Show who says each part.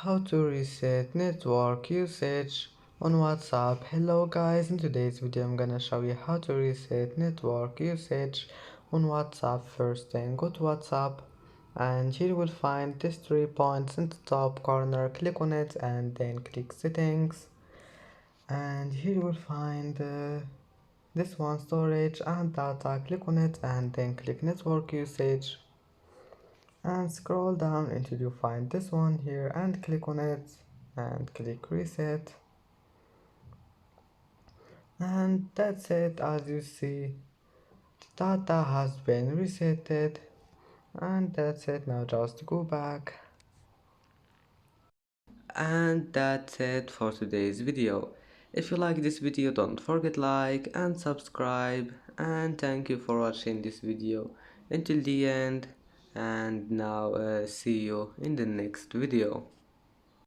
Speaker 1: how to reset network usage on WhatsApp. Hello guys, in today's video I'm gonna show you how to reset network usage on WhatsApp. First thing, go to WhatsApp and here you will find these 3 points in the top corner. Click on it and then click settings, and here you will find this one, storage and data. Click on it and then click network usage and scroll down until you find this one here and click on it and click reset, and that's it. As you see, data has been resetted, and that's it. Now just go back, and that's it for today's video. If you like this video, don't forget like and subscribe, and thank you for watching this video until the end. And now see you in the next video.